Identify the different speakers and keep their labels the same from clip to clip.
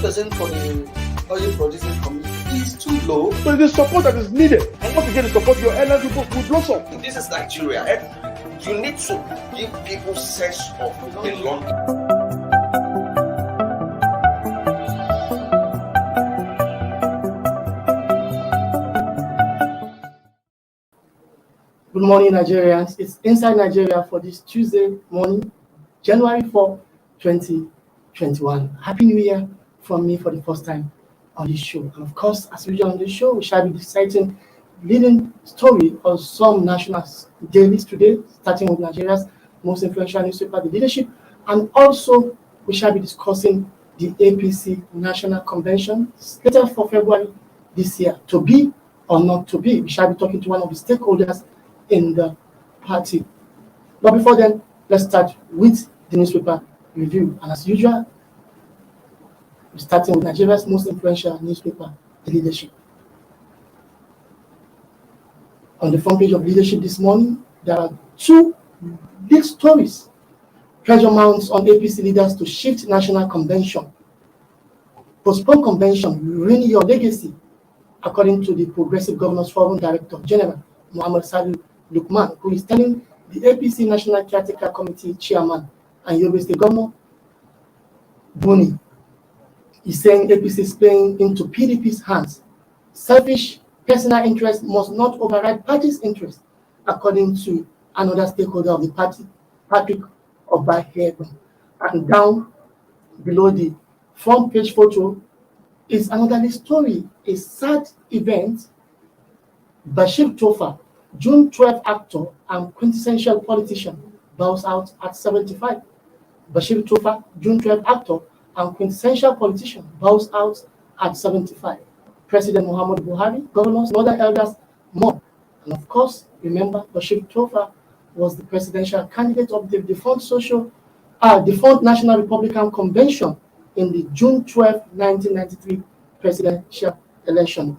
Speaker 1: 5% for the oil producing community is too low.
Speaker 2: So the support that is needed, and once you get the support, your energy will blossom.
Speaker 1: This is Nigeria. You need to give people sense of belonging.
Speaker 3: Good morning, Nigerians. It's Inside Nigeria for this Tuesday morning, January 4, 2021. Happy New Year from me for the first time on this show. And of course, as usual on this show, we shall be dissecting leading story of some national dailies today, starting with Nigeria's most influential newspaper, The Leadership. And also, we shall be discussing the APC National Convention scheduled for February this year. To be or not to be, we shall be talking to one of the stakeholders in the party. But before then, let's start with the newspaper review. And as usual, we're starting with Nigeria's most influential newspaper, The Leadership. On the front page of Leadership this morning, there are two big stories. Pressure mounts on APC leaders to shift national convention. Postpone convention, ruin your legacy, according to the Progressive Governors Forum Director General, Muhammad Salu Lukman, who is telling the APC National Caretaker Committee Chairman and Yobe State Governor Buni. He's saying APC is playing into PDP's hands. Selfish personal interest must not override party's interest, according to another stakeholder of the party, Patrick Obahebo. And down below the front page photo is another story, a sad event. Bashir Tofa, June 12 actor and quintessential politician, bows out at 75. Bashir Tofa, June 12 actor and quintessential politician, bows out at 75. President Muhammad Buhari, governors, and other elders more. And of course, remember, Bashir Tofa was the presidential candidate of the defunct National Republican Convention in the June 12, 1993 presidential election.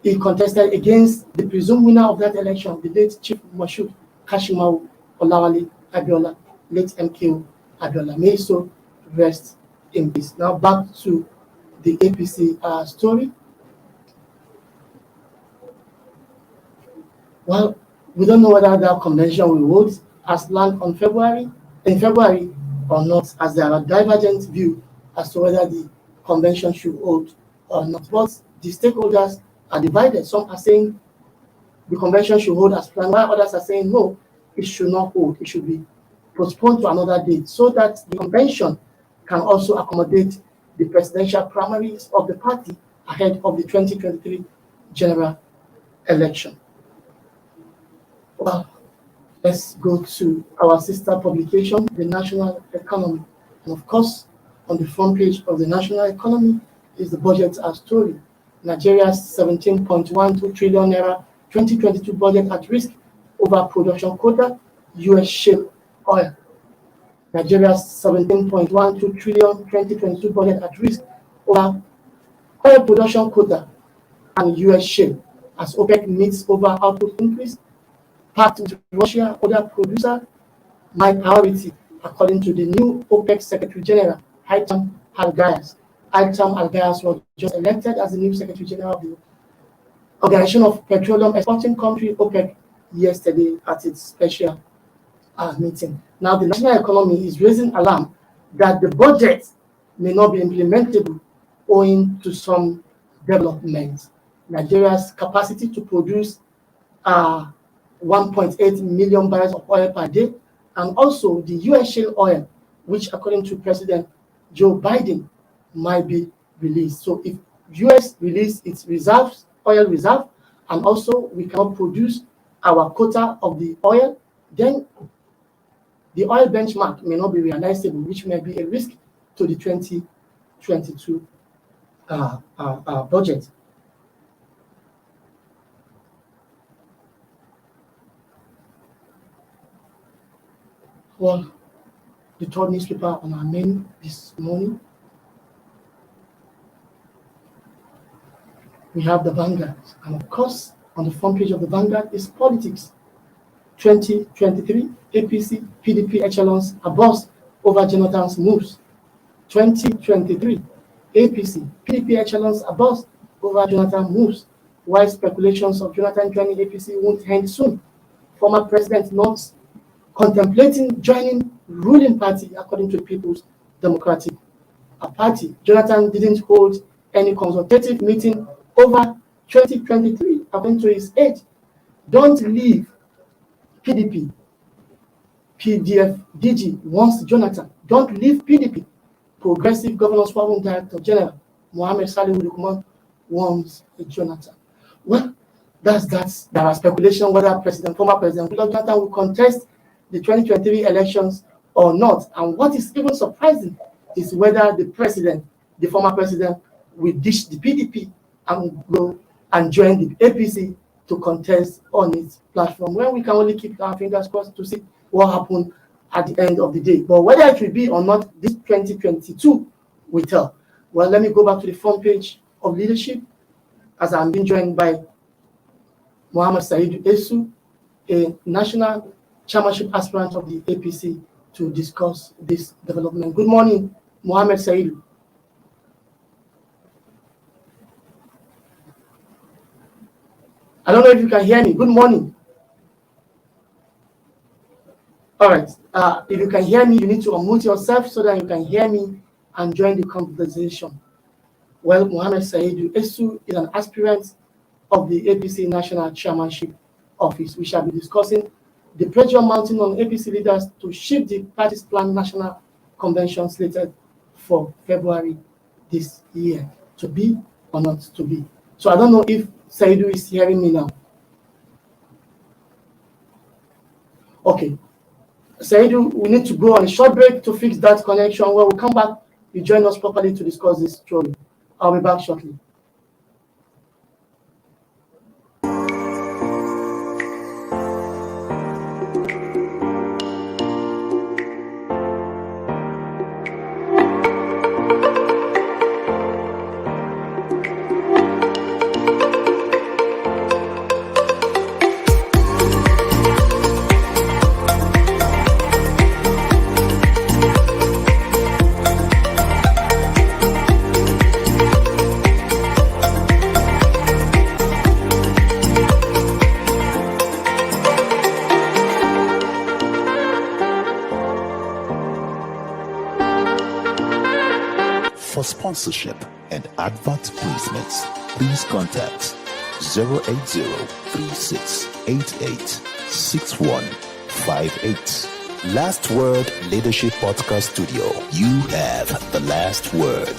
Speaker 3: He contested against the presumed winner of that election, the late Chief Moshood Kashimawo Olawale Abiola, late MKO Abiola. May so rest in peace. Now back to the APC story. Well, we don't know whether that convention will hold as planned in February or not, as there are divergent views as to whether the convention should hold or not. But the stakeholders are divided. Some are saying the convention should hold as planned, while others are saying no, it should not hold. It should be postponed to another date so that the convention can also accommodate the presidential primaries of the party ahead of the 2023 general election. Well, let's go to our sister publication, The National Economy. And of course, on the front page of The National Economy is the budget story. Nigeria's 17.12 trillion naira 2022 budget at risk over production quota, U.S. shale oil. Nigeria's 17.12 trillion 2022 budget at risk over oil production quota and U.S. shale as OPEC meets over output increase. Pact with Russia, other producer, my priority, according to the new OPEC Secretary General, Haitham Al-Ghayas. Haitham Al-Ghayas was just elected as the new Secretary General of the Organization of Petroleum Exporting Country, OPEC, yesterday at its special meeting. Now, the national economy is raising alarm that the budget may not be implementable owing to some developments. Nigeria's capacity to produce 1.8 million barrels of oil per day, and also the U.S. shale oil, which according to President Joe Biden might be released. So if U.S. release its reserves, oil reserve, and also we cannot produce our quota of the oil, then the oil benchmark may not be realizable, which may be a risk to the 2022 budget. Well, the third newspaper on our menu this morning, we have the Vanguard. And of course, on the front page of the Vanguard is politics. 2023, APC, PDP echelons are bossed over Jonathan's moves. 2023, APC. PDP echelons abuzz over Jonathan moves, while speculations of Jonathan joining APC won't end soon. Former President notes contemplating joining ruling party according to People's Democratic Party. Jonathan didn't hold any consultative meeting over 2023 according to his age. Don't leave PDP. PDF DG wants Jonathan. Don't leave PDP. Progressive Governors Forum Director General Mohammed Salih Lukman wants Jonathan. Well, that's that. There are speculation whether former President Jonathan will contest the 2023 elections or not. And what is even surprising is whether the former president, will ditch the PDP and go and join the APC to contest on its platform. Well, we can only keep our fingers crossed to see what happened at the end of the day. But whether it will be or not, this 2022 will tell. Well, let me go back to the front page of leadership as I'm being joined by Mohammed Said Esu, a national chairmanship aspirant of the APC, to discuss this development. Good morning, Mohammed Said. I don't know if you can hear me. Good morning. All right. If you can hear me, you need to unmute yourself so that you can hear me and join the conversation. Well, Mohammed Said Esu is an aspirant of the APC National Chairmanship Office. We shall be discussing the pressure mounting on APC leaders to shift the party's planned national convention slated for February this year. To be or not to be. So I don't know if Saidu is hearing me now. Okay. Saidu, we need to go on a short break to fix that connection. When we come back, you join us properly to discuss this story. I'll be back shortly.
Speaker 4: For sponsorship and advert placements, please contact 080-3688-6158. Last Word Leadership Podcast Studio. You have the last word.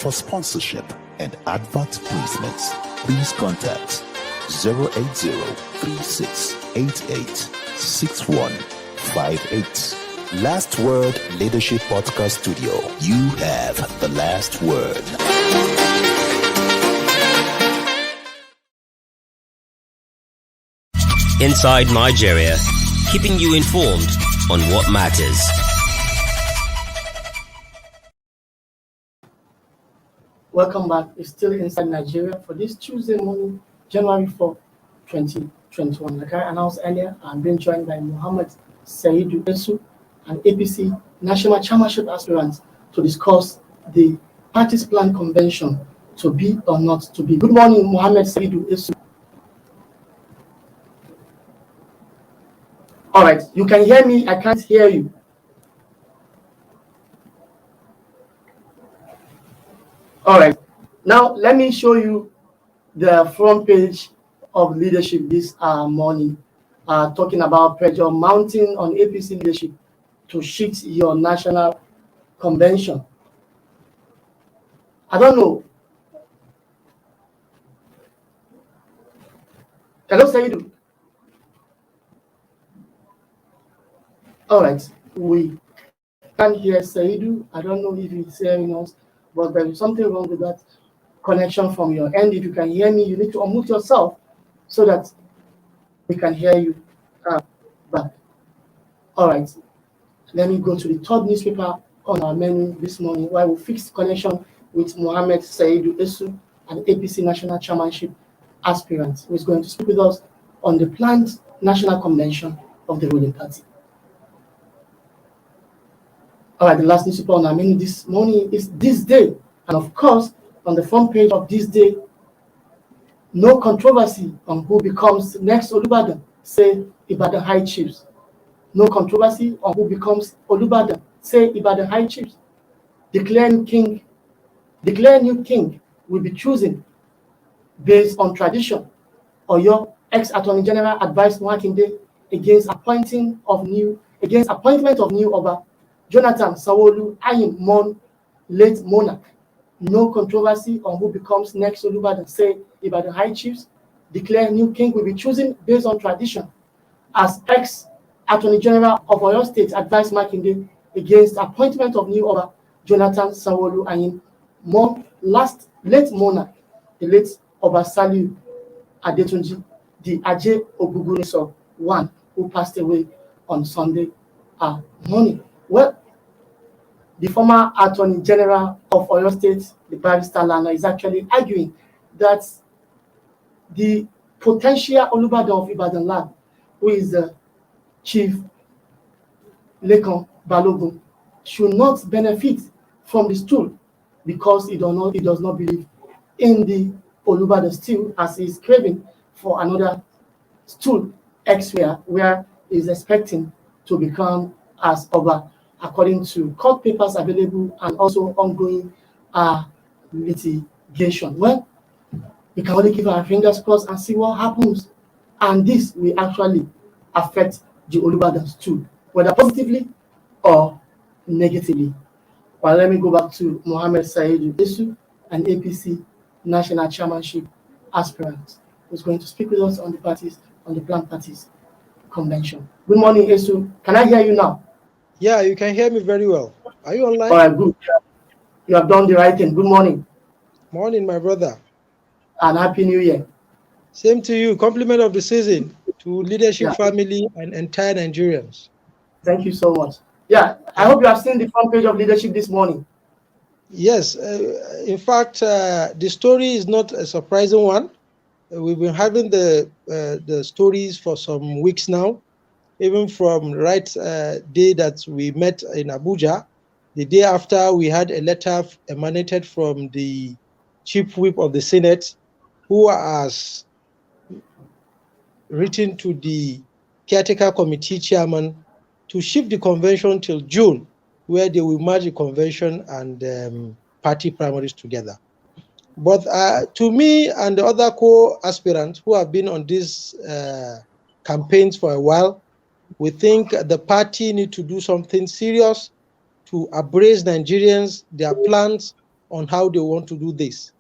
Speaker 4: For sponsorship and advert placements, please contact 080-3688-6158. Last Word Leadership Podcast Studio. You have the last word.
Speaker 5: Inside Nigeria, keeping you informed on what matters.
Speaker 3: Welcome back. It's still Inside Nigeria for this Tuesday morning, January 4, 2021. Like I announced earlier, I'm being joined by Mohammed Saidu Esu, an APC National Chairmanship aspirant, to discuss the party's planned convention to be or not to be. Good morning, Mohammed Saidu Esu. All right, you can hear me. I can't hear you. All right, now let me show you the front page of leadership this morning, talking about pressure mounting on APC leadership to shift your national convention. I don't know Hello, Saidu. All right, we can hear Saidu. I don't know if he's hearing us, but there is something wrong with that connection from your end. If you can hear me, you need to unmute yourself so that we can hear you back. All right, let me go to the third newspaper on our menu this morning, where we fixed connection with Mohammed Saidu Esu, an APC National Chairmanship aspirant, who is going to speak with us on the planned national convention of the ruling party. All right, the last newspaper on our menu this morning is THISDAY. And of course, on the front page of THISDAY, no controversy on who becomes next Olubadan, say Ibadan High Chiefs. No controversy on who becomes Olubadan, say Ibadan High Chiefs. Declare new king will be chosen based on tradition. Or your ex-Attorney General advised Makinde against appointment of new Oba Jonathan Sawolu Ayim Mon, late monarch. No controversy on who becomes next Olubadan, say Ibadan High Chiefs. Declare new king will be chosen based on tradition. As ex-Attorney General of Oyo State advised Makinde against appointment of new Oba Jonathan Sawolu Ayim Mon, late monarch, the late Oba Saliu Adetunji, the Aje Oguguniso one, who passed away on Sunday morning. Well, the former Attorney General of Oyo State, the barrister Lana, is actually arguing that the potential Olubadan of Ibadan land, who is Chief Lekan Balogun, should not benefit from the stool because he does not believe in the Olubadan stool, as he is craving for another stool elsewhere where he is expecting to become as Oba, according to court papers available and also ongoing litigation. Well, we can only keep our fingers crossed and see what happens. And this will actually affect the Olubadan stool, whether positively or negatively. Well, let me go back to Mohammed Saidu Esu, an APC National Chairmanship aspirant, who's going to speak with us on the planned parties convention. Good morning, Esu. Can I hear you now?
Speaker 6: Yeah, you can hear me very well. Are you online?
Speaker 3: All right, good. You have done the right thing. Good morning.
Speaker 6: Morning, my brother.
Speaker 3: And Happy New Year.
Speaker 6: Same to you. Compliment of the season to leadership family and entire Nigerians.
Speaker 3: Thank you so much. Yeah, I hope you have seen the front page of leadership this morning.
Speaker 6: Yes, in fact, the story is not a surprising one. We've been having the stories for some weeks now, even from day that we met in Abuja. The day after, we had a letter emanated from the chief whip of the Senate, who has written to the caretaker committee chairman to shift the convention till June, where they will merge the convention and party primaries together. But to me and the other co-aspirants who have been on these campaigns for a while, we think the party need to do something serious to abbrace Nigerians, their plans on how they want to do this.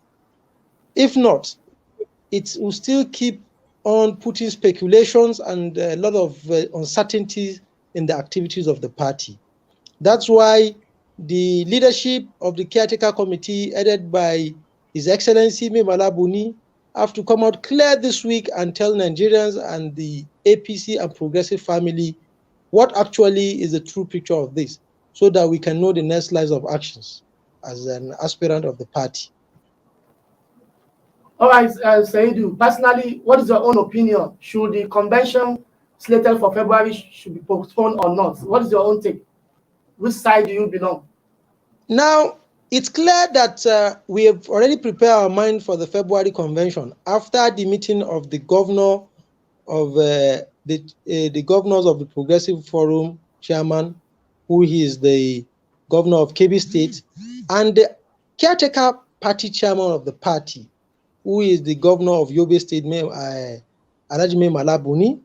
Speaker 6: If not, it will still keep on putting speculations and a lot of uncertainties in the activities of the party. That's why the leadership of the caretaker committee, headed by His Excellency Mai Mala Buni, have to come out clear this week and tell Nigerians and the APC and Progressive family what actually is the true picture of this, so that we can know the next lines of actions as an aspirant of the party.
Speaker 3: All right, Saidu, personally, what is your own opinion? Should the convention slated for February should be postponed or not? What is your own take? Which side do you belong?
Speaker 6: Now, it's clear that we have already prepared our mind for the February convention after the meeting of the governor of the governors of the Progressive Forum chairman, who is the governor of Kebbi State, and the caretaker party chairman of the party, who is the governor of Yobe State, Alhaji Mai Mala Buni,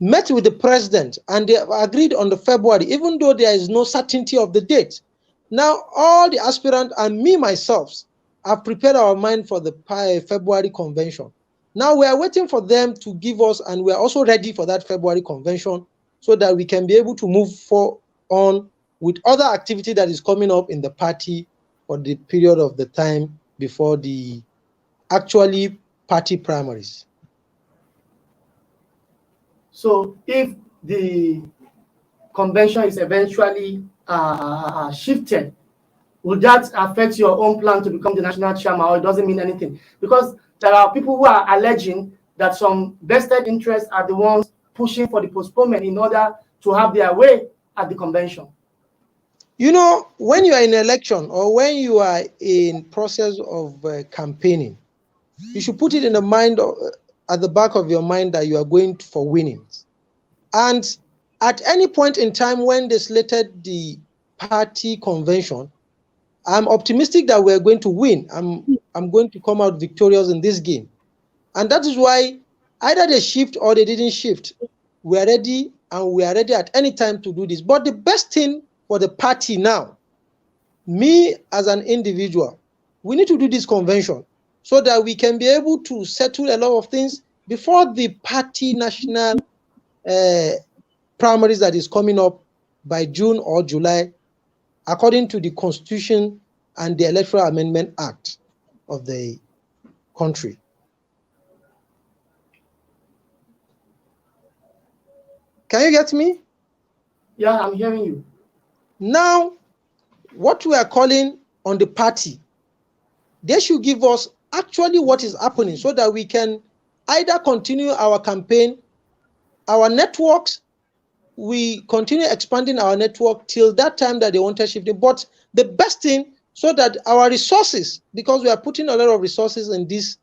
Speaker 6: met with the president, and they have agreed on the February, even though there is no certainty of the date. Now, all the aspirants and me myself have prepared our mind for the February convention. Now we are waiting for them to give us, and we are also ready for that February convention so that we can be able to move on with other activity that is coming up in the party for the period of the time before the actually party primaries.
Speaker 3: So if the convention is eventually shifted, will that affect your own plan to become the national chairman, or it doesn't mean anything? Because there are people who are alleging that some vested interests are the ones pushing for the postponement in order to have their way at the convention.
Speaker 6: You know, when you are in election or when you are in process of campaigning, you should put it in the mind at the back of your mind that you are going for winning. And at any point in time when they slated the party convention, I'm optimistic that we're going to win. I'm going to come out victorious in this game. And that is why either they shift or they didn't shift. We are ready, and we are ready at any time to do this. But the best thing for the party now, me as an individual, we need to do this convention so that we can be able to settle a lot of things before the party national primaries that is coming up by June or July, according to the Constitution and the Electoral Amendment Act of the country. Can you get me?
Speaker 3: Yeah, I'm hearing you.
Speaker 6: Now, what we are calling on the party, they should give us actually what is happening so that we can either continue our campaign, our networks, we continue expanding our network till that time that they want to shift it. But the best thing, so that our resources, because we are putting a lot of resources in this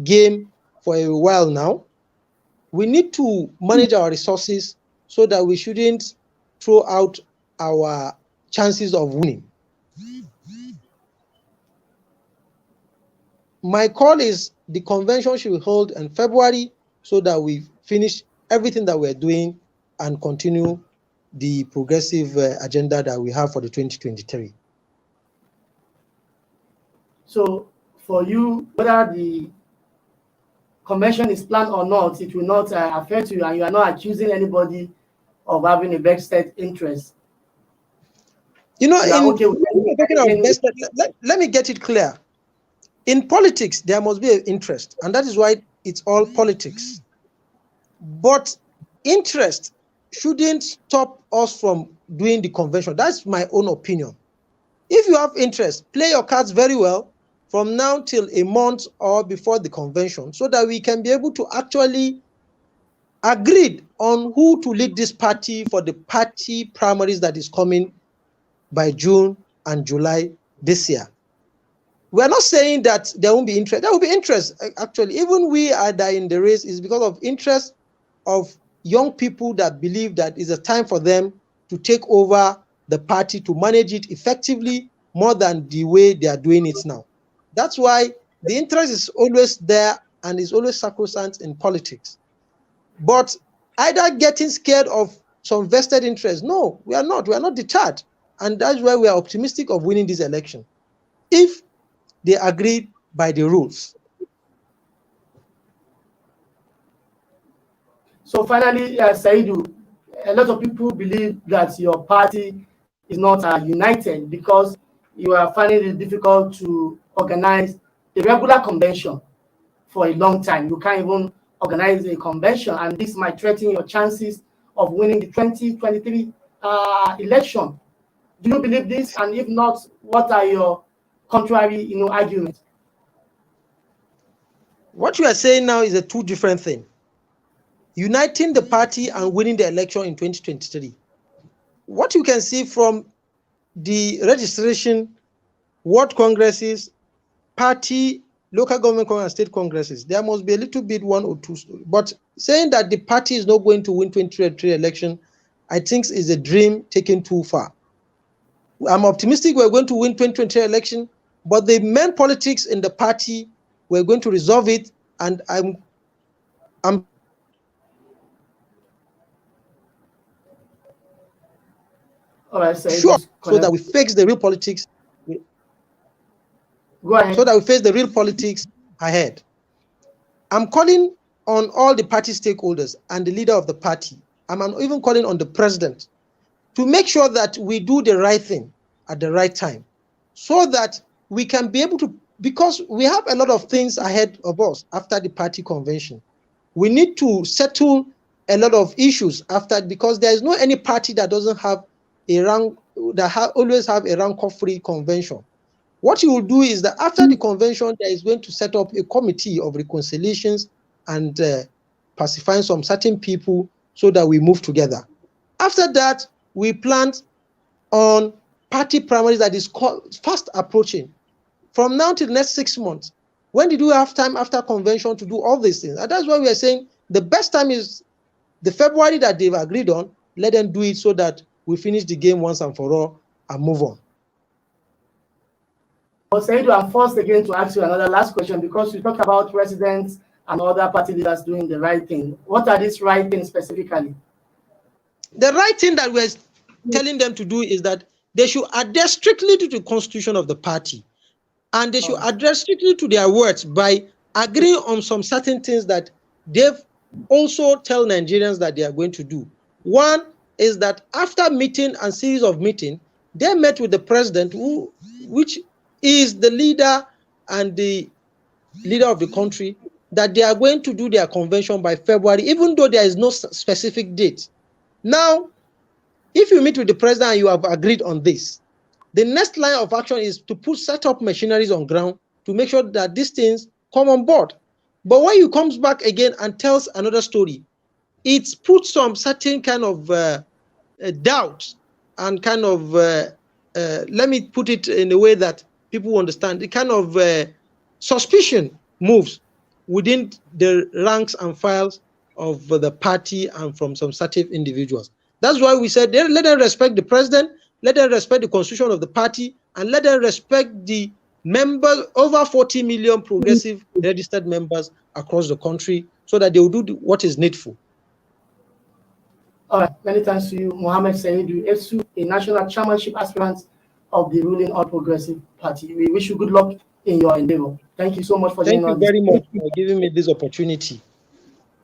Speaker 6: game for a while now, we need to manage our resources so that we shouldn't throw out our chances of winning. My call is the convention should be held in February so that we finish everything that we're doing and continue the progressive agenda that we have for the 2023.
Speaker 3: So for you, whether the convention is planned or not, it will not affect you, and you are not accusing anybody of having a vested interest.
Speaker 6: You know, let me get it clear. In politics, there must be an interest, and that is why it's all politics. But interest shouldn't stop us from doing the convention. That's my own opinion. If you have interest, play your cards very well from now till a month or before the convention so that we can be able to actually agree on who to lead this party for the party primaries that is coming by June and July this year. We are not saying that there won't be interest. There will be interest, actually. Even we are there in the race is because of interest of young people that believe that it's a time for them to take over the party, to manage it effectively more than the way they are doing it now. That's why the interest is always there and is always sacrosanct in politics. But either getting scared of some vested interest, no, we are not. We are not deterred. And that's why we are optimistic of winning this election, if they agree by the rules.
Speaker 3: So finally, Saidu, a lot of people believe that your party is not united because you are finding it difficult to organize a regular convention for a long time. You can't even organize a convention, and this might threaten your chances of winning the 2023 election. Do you believe this? And if not, what are your contrary, arguments?
Speaker 6: What you are saying now is a two different thing. Uniting the party and winning the election in 2023. What you can see from the registration, ward congresses, party, local government congresses, state congresses, there must be a little bit one or two. But saying that the party is not going to win 2023 election, I think is a dream taken too far. I'm optimistic we're going to win 2023 election, but the main politics in the party, we're going to resolve it, and I'm
Speaker 3: All right,
Speaker 6: sure so that we fix the real politics.
Speaker 3: Go ahead.
Speaker 6: So that we face the real politics ahead. I'm calling on all the party stakeholders and the leader of the party. I'm even calling on the president to make sure that we do the right thing at the right time, so that we can be able to, because we have a lot of things ahead of us after the party convention. We need to settle a lot of issues after, because there is no any party that doesn't have a rank, that always have a rancor-free convention. What you will do is that after the convention, there is going to set up a committee of reconciliations and pacifying some certain people so that we move together. After that, we plan on party primaries that is fast approaching. From now till next 6 months, when did we have time after convention to do all these things? And that's why we are saying the best time is the February that they've agreed on. Let them do it so that we finish the game once and for all and move on.
Speaker 3: Well, Saidu, I'm forced again to ask you another last question, because you talk about residents and other party leaders doing the right thing. What are these right things specifically?
Speaker 6: The right thing that we're telling them to do is that they should adhere strictly to the constitution of the party, and they should adhere strictly to their words by agreeing on some certain things that they've also tell Nigerians that they are going to do. One is that after meeting and series of meeting, they met with the president, which is the leader and the leader of the country, that they are going to do their convention by February, even though there is no specific date. Now, if you meet with the president and you have agreed on this, the next line of action is to set up machineries on ground to make sure that these things come on board. But when you comes back again and tells another story, it puts some certain kind of doubt and kind of, let me put it in a way that people understand, the kind of suspicion moves within the ranks and files of the party and from some certain individuals. That's why we said let them respect the president, let them respect the constitution of the party, and let them respect the members, over 40 million progressive registered members across the country, so that they will do what is needful.
Speaker 3: All right, many thanks to you, Mohammed Saidu Esu, a national chairmanship aspirant of the ruling All Progressive Party. We wish you good luck in your endeavor. Thank you so much for joining us.
Speaker 6: Thank you very much for giving me this opportunity.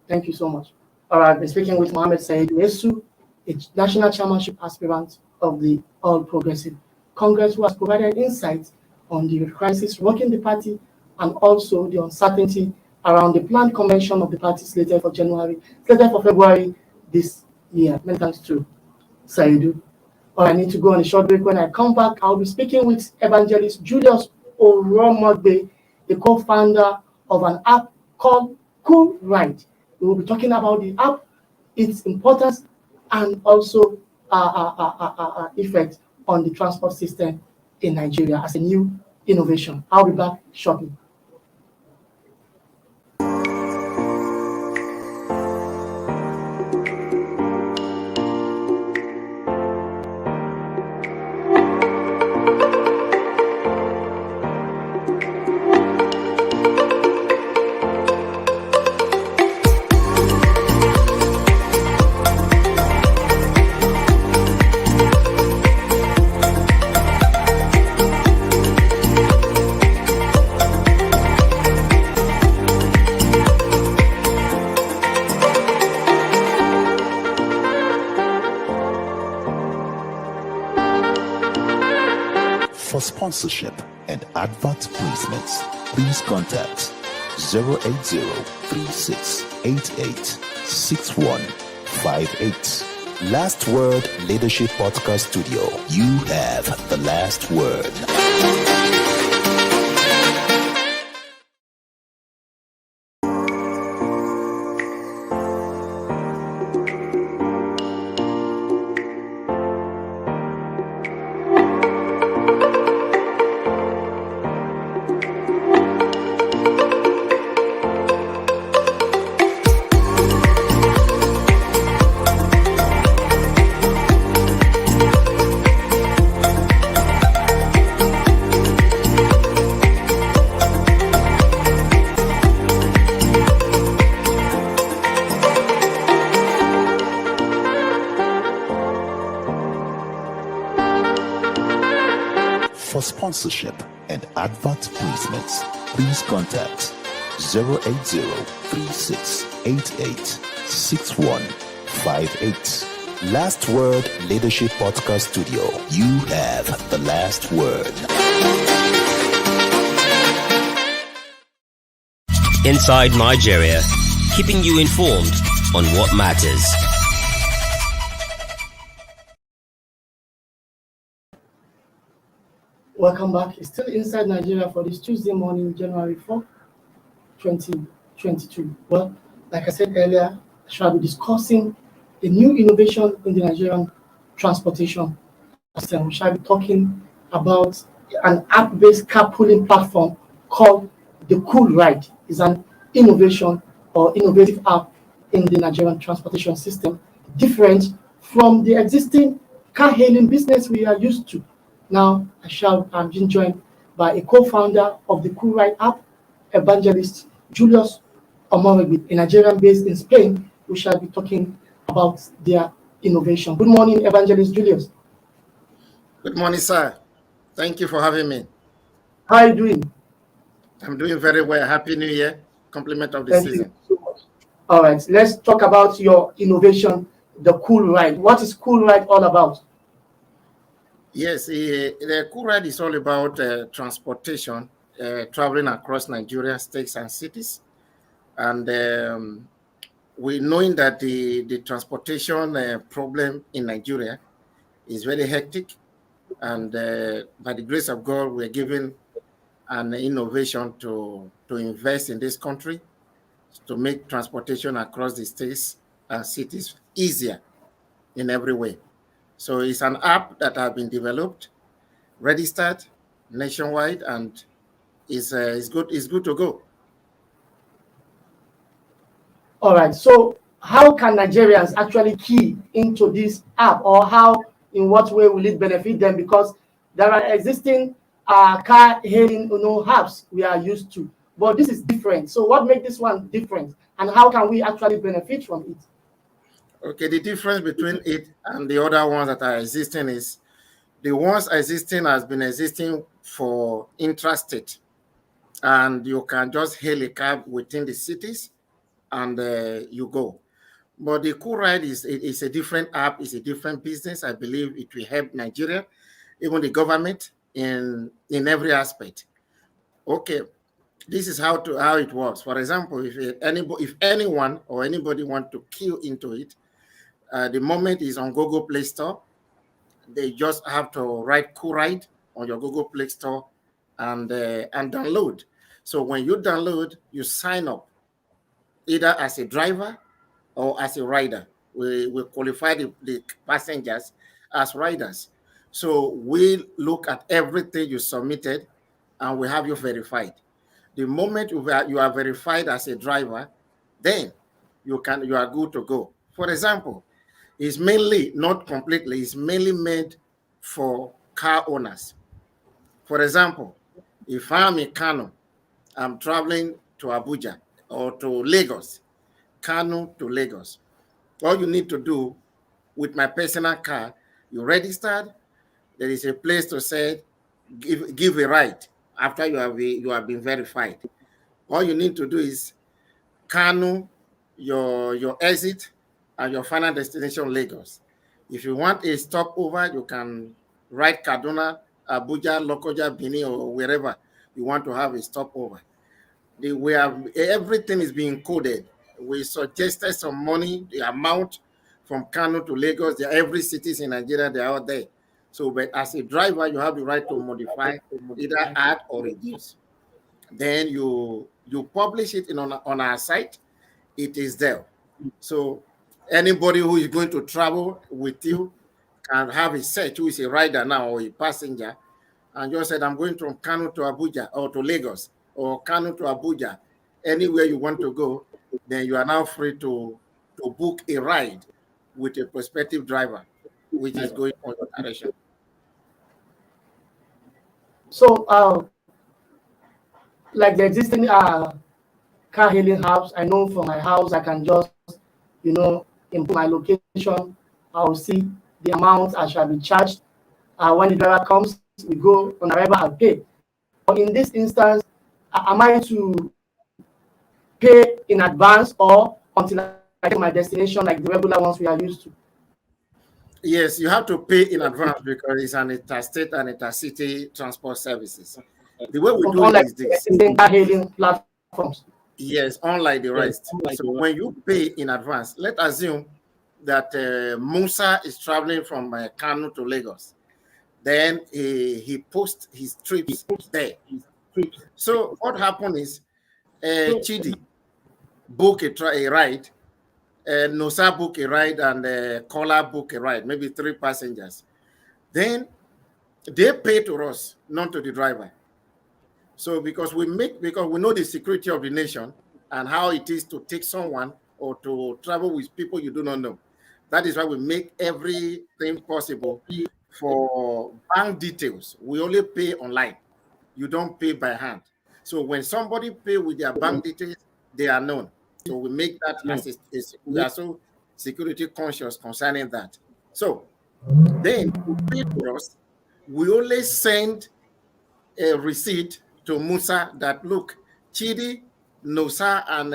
Speaker 6: Thank
Speaker 3: you so much. All right, I've been speaking with Mohammed Saidu Esu, a national chairmanship aspirant of the All Progressive Congress, who has provided insights on the crisis rocking the party and also the uncertainty around the planned convention of the party slated for February this year. Many thanks to Saidu. I need to go on a short break. When I come back, I'll be speaking with Evangelist Julius Oromogbe, the co-founder of an app called Cool Ride. We will be talking about the app, its importance, and also effect on the transport system in Nigeria as a new innovation. I'll be back shortly.
Speaker 4: For sponsorship and advert placements, please contact 080-3688-6158. Last Word Leadership Podcast Studio. You have the last word. For sponsorship and advert placements, please contact 080-3688-6158. Last Word Leadership Podcast Studio. You have the last word.
Speaker 5: Inside Nigeria, keeping you informed on what matters.
Speaker 3: Welcome back. It's still Inside Nigeria for this Tuesday morning, January 4th, 2022. Well, like I said earlier, I shall be discussing a new innovation in the Nigerian transportation system. We shall be talking about an app-based carpooling platform called the Cool Ride. It's an innovation or innovative app in the Nigerian transportation system, different from the existing car-hailing business we are used to. Now, I'm being joined by a co-founder of the Cool Ride app, evangelist Julius Omorigbe, a Nigerian based in Spain. We shall be talking about their innovation. Good morning, Evangelist Julius.
Speaker 7: Good morning, sir. Thank you for having me.
Speaker 3: How are you doing?
Speaker 7: I'm doing very well. Happy New Year. Compliment of the
Speaker 3: Thank
Speaker 7: season.
Speaker 3: you so much. All right, let's talk about your innovation, the Cool Ride. What is Cool Ride all about?
Speaker 7: Yes, the Cool Ride is all about transportation, traveling across Nigeria, states and cities. And we knowing that the transportation problem in Nigeria is very hectic. And by the grace of God, we're given an innovation to invest in this country to make transportation across the states and cities easier in every way. So it's an app that has been developed, registered nationwide, and is good. It's good to go.
Speaker 3: All right. So how can Nigerians actually key into this app, or in what way will it benefit them? Because there are existing car hailing apps we are used to, but this is different. So what makes this one different, and how can we actually benefit from it?
Speaker 7: Okay, the difference between it and the other ones that are existing is the ones existing has been existing for intrastate, and you can just hail a cab within the cities and you go. But the Cool Ride is a different app, it's a different business. I believe it will help Nigeria, even the government in every aspect. Okay, this is how it works. For example, if anyone or anybody want to queue into it, the moment is on Google Play Store, they just have to write Cool Ride on your Google Play Store and download. So when you download, you sign up either as a driver or as a rider. We qualify the passengers as riders. So we look at everything you submitted and we have you verified. The moment you are verified as a driver, then you are good to go. For example, it's mainly, not completely, it's mainly made for car owners. For example, if I'm in Kano, I'm traveling to Abuja or to Lagos, Kano to Lagos. All you need to do with my personal car, you registered, there is a place to say, give a ride after you have been verified. All you need to do is Kano, your exit, and your final destination, Lagos. If you want a stopover, you can write Kaduna, Abuja, Lokoja, Benin, or wherever you want to have a stopover. Everything is being coded. We suggested some money, the amount from Kano to Lagos. Every city in Nigeria, they are out there. So, but as a driver, you have the right to modify, either add or reduce. Then you publish it on our site. It is there. So anybody who is going to travel with you can have a search, who is a rider now or a passenger, and just said, I'm going from Kano to Abuja or to Lagos or Kano to Abuja, anywhere you want to go, then you are now free to book a ride with a prospective driver, which is going on your direction.
Speaker 3: So, like the existing car hailing apps, I know from my house, I can just, input my location. I'll see the amount I shall be charged. When the driver comes, we go on arrival and pay. But in this instance, am I to pay in advance or until I get my destination like the regular ones we are used to?
Speaker 7: Yes, you have to pay in advance because it's an interstate and intercity transport services. The way we do it
Speaker 3: Unlike
Speaker 7: is this.
Speaker 3: hailing platforms.
Speaker 7: Yes, unlike the rest. So when you pay in advance, let's assume that Musa is traveling from Kano to Lagos. Then he posts his trips there. So what happened is Chidi book a ride, Nosa book a ride, and Kola book a ride, maybe 3 passengers. Then they pay to us, not to the driver. So because we know the security of the nation and how it is to take someone or to travel with people you do not know. That is why we make everything possible for bank details. We only pay online. You don't pay by hand. So when somebody pay with their bank details, they are known. So we make that as we are so security conscious concerning that. So then to pay for us, we only send a receipt to Musa that look, Chidi, Nosa, and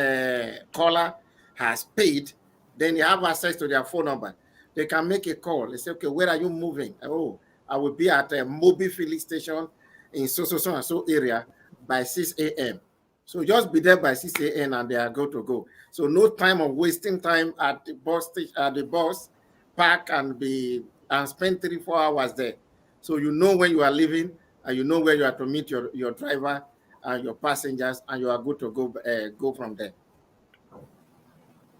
Speaker 7: Kola has paid. Then they have access to their phone number. They can make a call. They say, okay, where are you moving? Oh, I will be at a mobile filling station in so and so area by 6 a.m. So just be there by 6 a.m. and they are good to go. So no time of wasting time at the bus park and spend 3-4 hours there. So you know when you are leaving and you know where you are to meet your driver and your passengers, and you are good to go from there.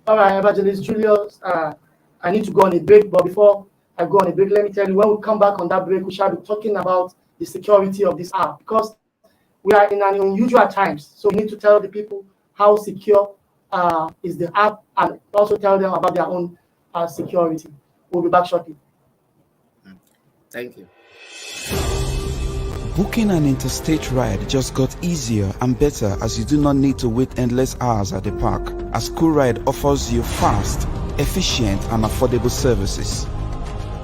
Speaker 3: All right, Evangelist Julius, I need to go on a break, but before I go on a break, let me tell you, when we come back on that break, we shall be talking about the security of this app, because we are in an unusual times. So we need to tell the people how secure is the app, and also tell them about their own security. We'll be back shortly.
Speaker 7: Thank you.
Speaker 8: Booking an interstate ride just got easier and better as you do not need to wait endless hours at the park, as CoolRide offers you fast, efficient and affordable services.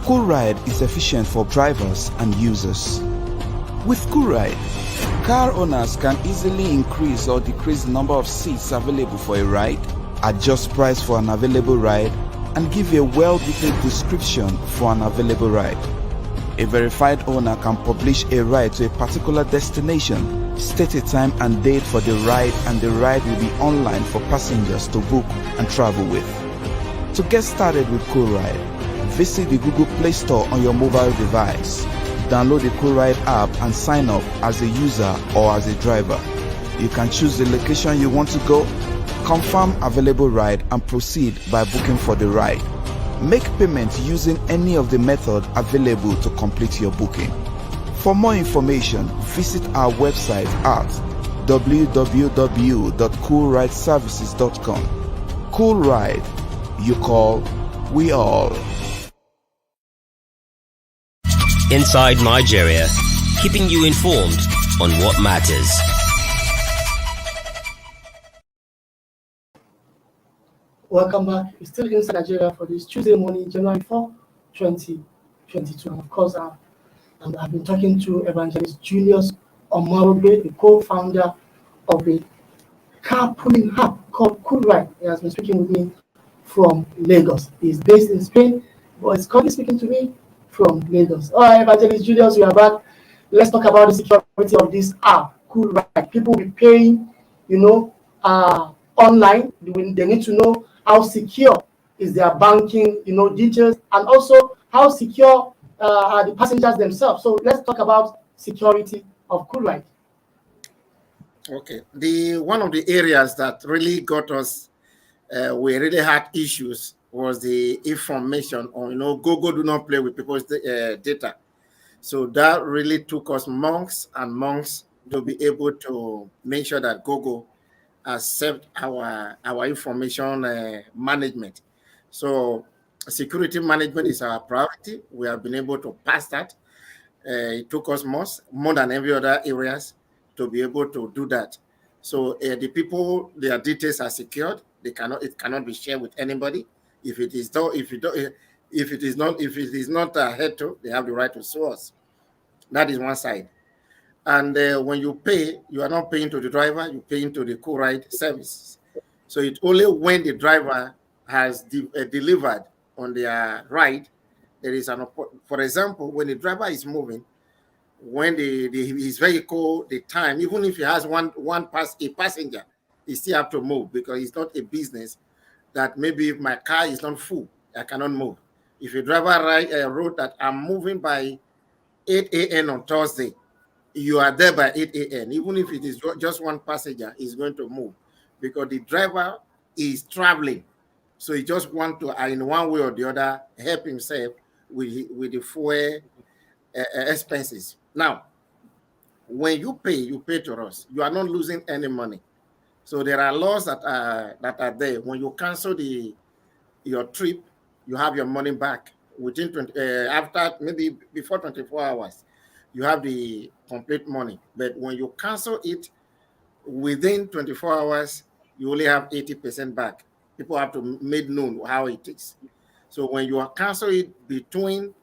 Speaker 8: CoolRide is efficient for drivers and users. With CoolRide, car owners can easily increase or decrease the number of seats available for a ride, adjust price for an available ride, and give a well-detailed description for an available ride. A verified owner can publish a ride to a particular destination, state a time and date for the ride, and the ride will be online for passengers to book and travel with. To get started with CoolRide, visit the Google Play Store on your mobile device. Download the CoolRide app and sign up as a user or as a driver. You can choose the location you want to go, confirm available ride, and proceed by booking for the ride. Make payment using any of the methods available to complete your booking. For more information, visit our website at www.coolrideservices.com. CoolRide, you call, we all.
Speaker 5: Inside Nigeria, keeping you informed on what matters.
Speaker 3: Welcome back. We're still inside Nigeria for this Tuesday morning, January 4, 2022. And of course, I've been talking to Evangelist Julius Omarobe, the co-founder of a carpooling app called CoolRide. He has been speaking with me from Lagos. He's based in Spain, but he's currently speaking to me from Lagos. All right, Evangelist Julius, we are back. Let's talk about the security of this app, CoolRide. People will be paying, online. They need to know how secure is their banking, details, and also how secure are the passengers themselves. So let's talk about security of CoolRide.
Speaker 7: Okay, one of the areas that really got us, we really had issues, was the information on, Google do not play with people's data. So that really took us months and months to be able to make sure that Google accept our information management. So security management is our priority. We have been able to pass that. It took us more than every other areas to be able to do that. So the people, their details are secured. It cannot be shared with anybody. If it is not adhered to, they have the right to sue us. That is one side. And when you pay, you are not paying to the driver, you're paying to the CoolRide service. So it's only when the driver has delivered on their ride, there is for example, when the driver is moving, when his vehicle, the time, even if he has a passenger, he still have to move, because it's not a business that maybe if my car is not full, I cannot move. If a driver wrote that I'm moving by 8 a.m. on Thursday, you are there by 8 a.m. Even if it is just one passenger, is going to move, because the driver is traveling. So he just want to, in one way or the other, help himself with the fuel expenses. Now, when you pay to us. You are not losing any money. So there are laws that are there. When you cancel your trip, you have your money back within after maybe before 24 hours. You have the complete money. But when you cancel it within 24 hours, you only have 80% back. People have to make known how it is. So when you cancel it between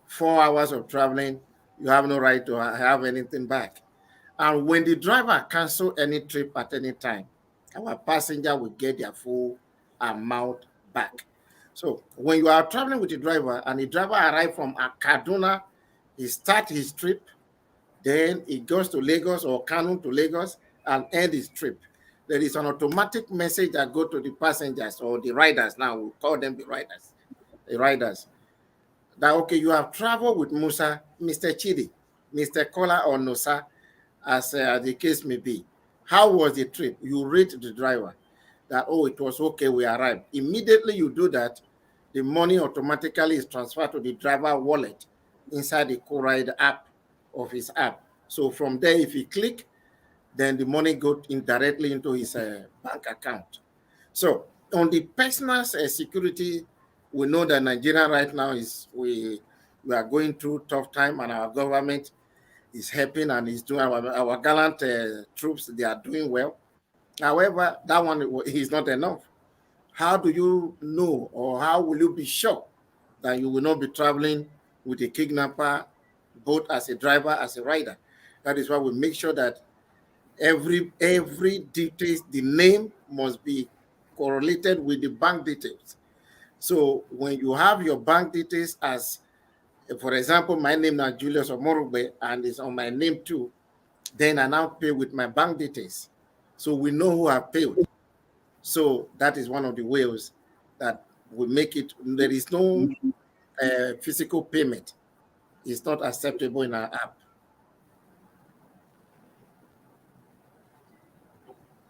Speaker 7: 4 hours of traveling, you have no right to have anything back. And when the driver cancel any trip at any time, our passenger will get their full amount back. So when you are traveling with the driver and the driver arrives from Kaduna, he starts his trip, then he goes to Lagos or Kano to Lagos and end his trip. There is an automatic message that goes to the passengers or the riders. Now we call them the riders. That, okay, you have traveled with Musa, Mr. Chidi, Mr. Kola or Nosa, as the case may be. How was the trip? You rate the driver that, oh, it was okay, we arrived. Immediately you do that, the money automatically is transferred to the driver wallet inside the co-ride app of his app. So from there, if he click, then the money goes directly into his bank account. So on the personal security, we know that Nigeria right now we are going through tough time, and our government is helping and is doing our gallant troops. They are doing well. However, that one is not enough. How do you know, or how will you be sure that you will not be traveling with a kidnapper, both as a driver, as a rider? That is why we make sure that every details, the name must be correlated with the bank details. So when you have your bank details as, for example, my name is Julius Omorugbe and it's on my name too, then I now pay with my bank details. So we know who have paid. So that is one of the ways that we make it. There is no physical payment. It's not acceptable in our app.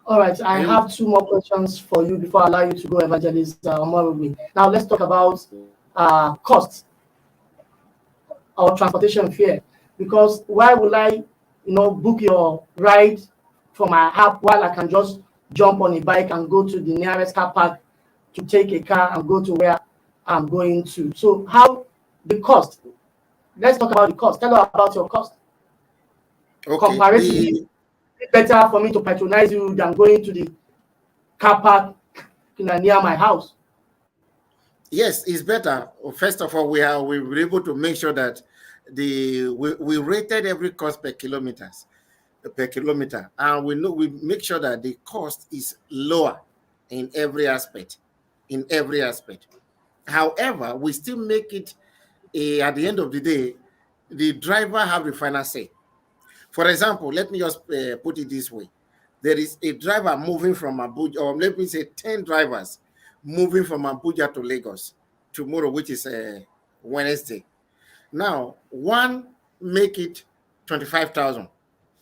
Speaker 3: All right, I have two more questions for you before I allow you to go, Evangelist Omorugbe. Now let's talk about costs or transportation fare. Because why would I, book your ride from my app while I can just jump on a bike and go to the nearest car park to take a car and go to where I'm going to? So how the cost? Let's talk about the cost. Tell us about your cost.
Speaker 7: Okay.
Speaker 3: Comparatively, it's better for me to patronize you than going to the car park near my house.
Speaker 7: Yes, it's better. First of all, we were able to make sure that we rated every cost per kilometer, and we make sure that the cost is lower in every aspect. However, we still make it at the end of the day, the driver have the final say. For example, let me just put it this way: there is a driver moving from Abuja, or let me say 10 drivers moving from Abuja to Lagos tomorrow, which is Wednesday. Now, one make it 25,000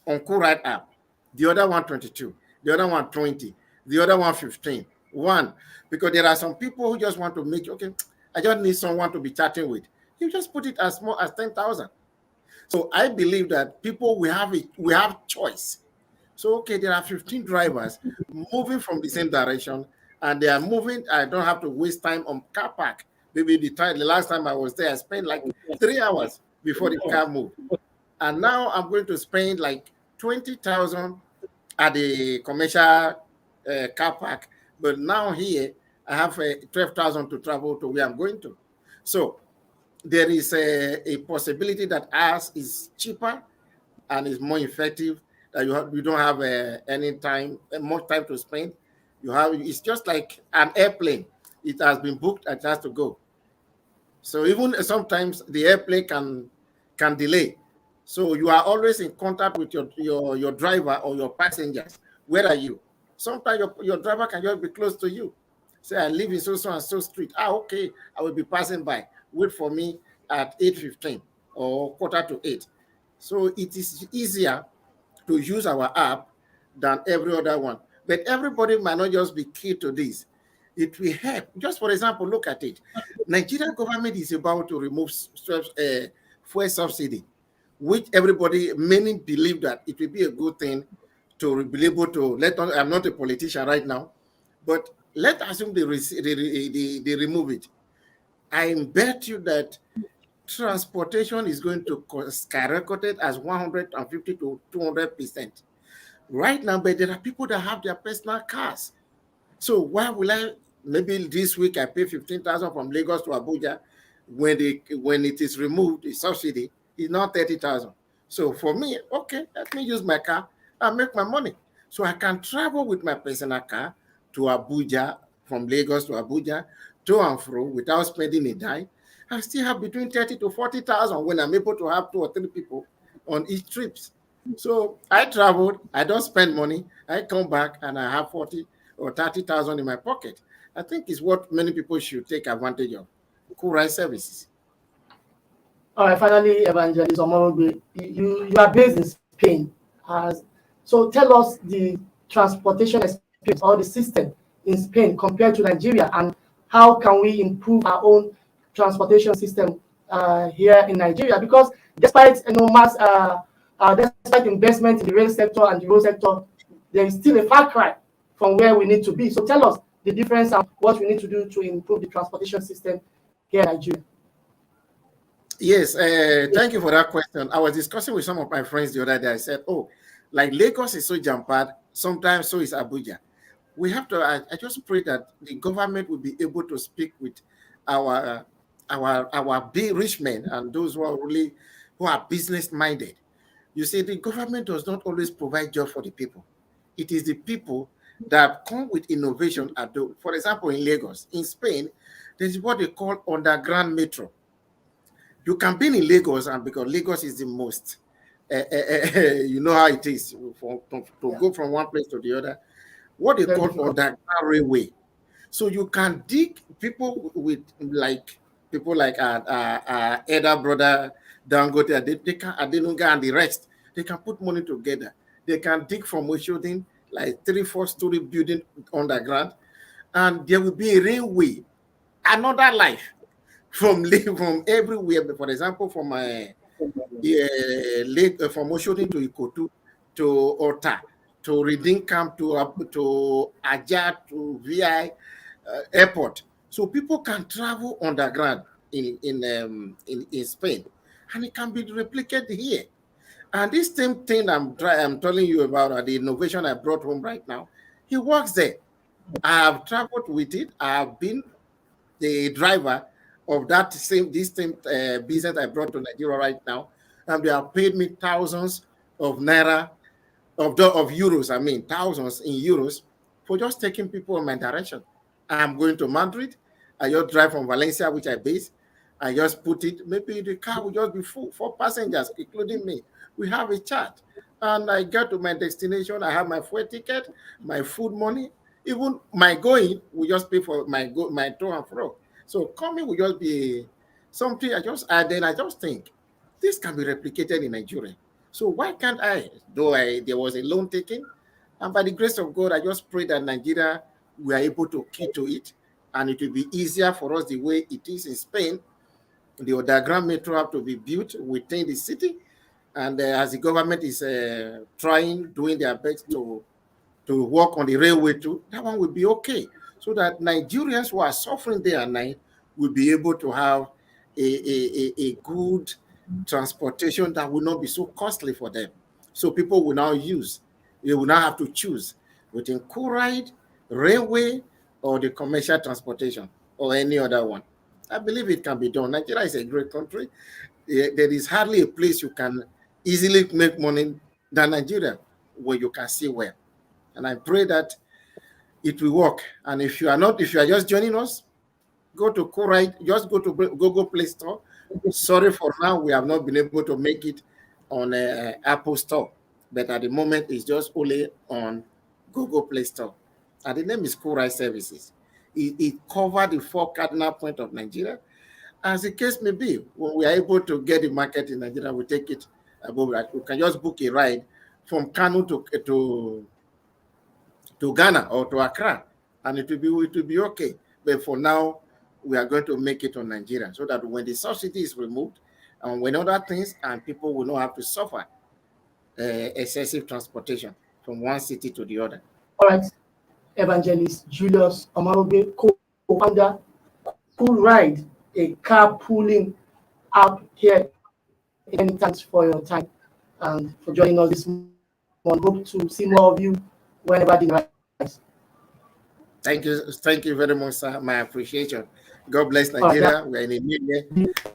Speaker 7: on co-ride app, the other one 22, the other one 20, the other one 15. One, because there are some people who just want to make, okay, I just need someone to be chatting with. You just put it as small as 10,000. So I believe that people we have choice. So okay, there are 15 drivers moving from the same direction, and they are moving. I don't have to waste time on car park. Maybe the last time I was there, I spent like 3 hours before the car moved. And now I'm going to spend like 20,000 at the commercial car park. But now here, I have 12,000 to travel to where I'm going to. So there is a possibility that ours is cheaper and is more effective, that you don't have any time, more time to spend. You have, it's just like an airplane. It has been booked, it has to go. So even sometimes the airplane can delay. So you are always in contact with your driver or your passengers. Where are you? Sometimes your driver can just be close to you. Say, I live in so and so street. Ah, okay, I will be passing by. Wait for me at 8:15 or 7:45. So it is easier to use our app than every other one. But everybody might not just be key to this. It will help. Just for example, look at it. Nigerian government is about to remove fuel subsidy, which many believe that it will be a good thing to be able to I'm not a politician right now, but let's assume they remove it. I bet you that transportation is going to skyrocket as 150 to 200% right now. But there are people that have their personal cars. So why will I, maybe this week I pay 15,000 from Lagos to Abuja, when it is removed, the subsidy is now 30,000. So for me, okay, let me use my car and make my money. So I can travel with my personal car to Abuja, from Lagos to Abuja, to and fro without spending a dime. I still have between 30 to 40,000 when I'm able to have 2 or 3 people on each trip. So I traveled, I don't spend money, I come back and I have 40 or 30,000 in my pocket. I think it's what many people should take advantage of. Cool ride services.
Speaker 3: All right, finally, Evangelist Omorogbe, you are based in Spain. So tell us the transportation experience or the system in Spain compared to Nigeria, and how can we improve our own transportation system here in Nigeria? Because despite despite investment in the rail sector and the road sector, there is still a far cry from where we need to be. So tell us the difference and what we need to do to improve the transportation system here in Nigeria.
Speaker 7: Yes, thank you for that question. I was discussing with some of my friends the other day. I said, oh, like Lagos is so jam-packed, sometimes so is Abuja. We have to, I just pray that the government will be able to speak with our big rich men and those who are business-minded. You see, the government does not always provide jobs for the people. It is the people that come with innovation. For example, in Lagos, in Spain, there's what they call underground metro. You can be in Lagos, and because Lagos is the most, you know how it is to go from one place to the other, what they call underground railway. So you can dig people like elder brother Dangote, they can Adenunga and the rest. They can put money together. They can dig from Oshodin, like 3-4 story building underground, and there will be a railway, another life from everywhere. For example, from from Oshodin to Ikotu to Ota to Reading Camp to Aja to VI airport. So people can travel underground in Spain, and it can be replicated here. And this same thing I'm telling you about, the innovation I brought home right now, he works there. I have traveled with it. I have been the driver of this same business I brought to Nigeria right now, and they have paid me thousands of naira, of euros. I mean, thousands in euros for just taking people in my direction. I'm going to Madrid. I just drive from Valencia, which I base. I just put it. Maybe the car will just be full, 4 passengers, including me. We have a chat, and I get to my destination. I have my fuel ticket, my food money, even my going. We just pay for my to and fro. So coming will just be something. I just think this can be replicated in Nigeria. So why can't I? Though there was a loan taken, and by the grace of God, I just pray that Nigeria we are able to key to it, and it will be easier for us the way it is in Spain. The underground metro have to be built within the city. And as the government is doing their best to work on the railway too, that one will be okay. So that Nigerians who are suffering day and night will be able to have a good transportation that will not be so costly for them. So people will now they will now have to choose between cool ride, railway, or the commercial transportation, or any other one. I believe it can be done. Nigeria is a great country. There is hardly a place you can easily make money than Nigeria, where you can see well. And I pray that it will work. And if you are just joining us, go to Coolride, just go to Google Play Store. Sorry for now, we have not been able to make it on Apple Store, but at the moment it's just only on Google Play Store. And the name is Coolride Services. It covers the 4 cardinal points of Nigeria. As the case may be, when we are able to get the market in Nigeria, we take it above that. We can just book a ride from Kano to Ghana or to Accra, and it will be okay. But for now, we are going to make it on Nigeria so that when the subsidy is removed and when other things, and people will not have to suffer excessive transportation from one city to the other.
Speaker 3: All right, Evangelist Julius Omarobe, co-founder, Coolride, a carpooling app here. Many thanks for your time and for joining us this morning. Hope to see more of you whenever the rise.
Speaker 7: Thank you very much, sir. My appreciation. God bless Nigeria. We're in a new year.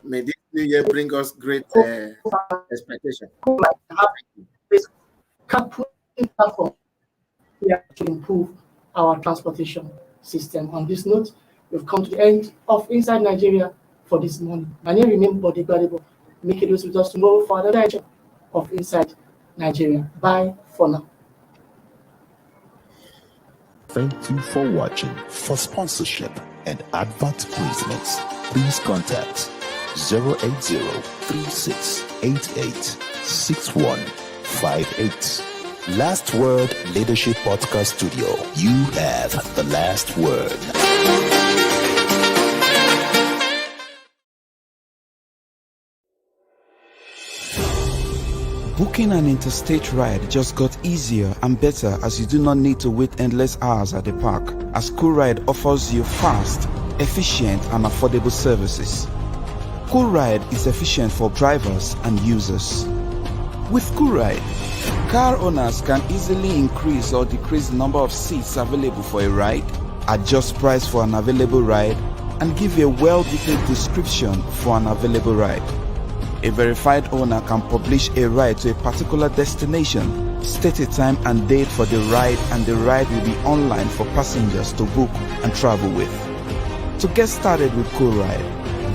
Speaker 7: May this new year bring us great expectation.
Speaker 3: This carpooling platform here to improve our transportation system. On this note, we've come to the end of Inside Nigeria for this morning. My name remains Body Gladiable. Make it with us tomorrow for another edition of Inside Nigeria. Bye for now.
Speaker 4: Thank you for watching. For sponsorship and advert placements, please contact 080-3688-6158. Last Word Leadership Podcast Studio. You have the last word.
Speaker 8: Booking an interstate ride just got easier and better as you do not need to wait endless hours at the park, as Coolride offers you fast, efficient and affordable services. Coolride is efficient for drivers and users. With Coolride, car owners can easily increase or decrease the number of seats available for a ride, adjust price for an available ride, and give a well-detailed description for an available ride. A verified owner can publish a ride to a particular destination, state a time and date for the ride, and the ride will be online for passengers to book and travel with. To get started with Coolride,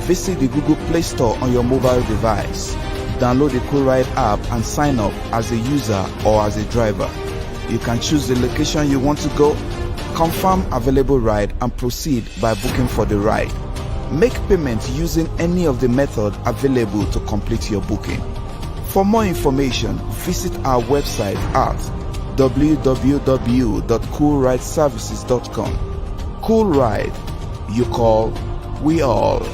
Speaker 8: visit the Google Play Store on your mobile device. Download the Coolride app and sign up as a user or as a driver. You can choose the location you want to go, confirm available ride, and proceed by booking for the ride. Make payment using any of the methods available to complete your booking. For more information, visit our website at www.coolrideservices.com. Coolride, you call, we all.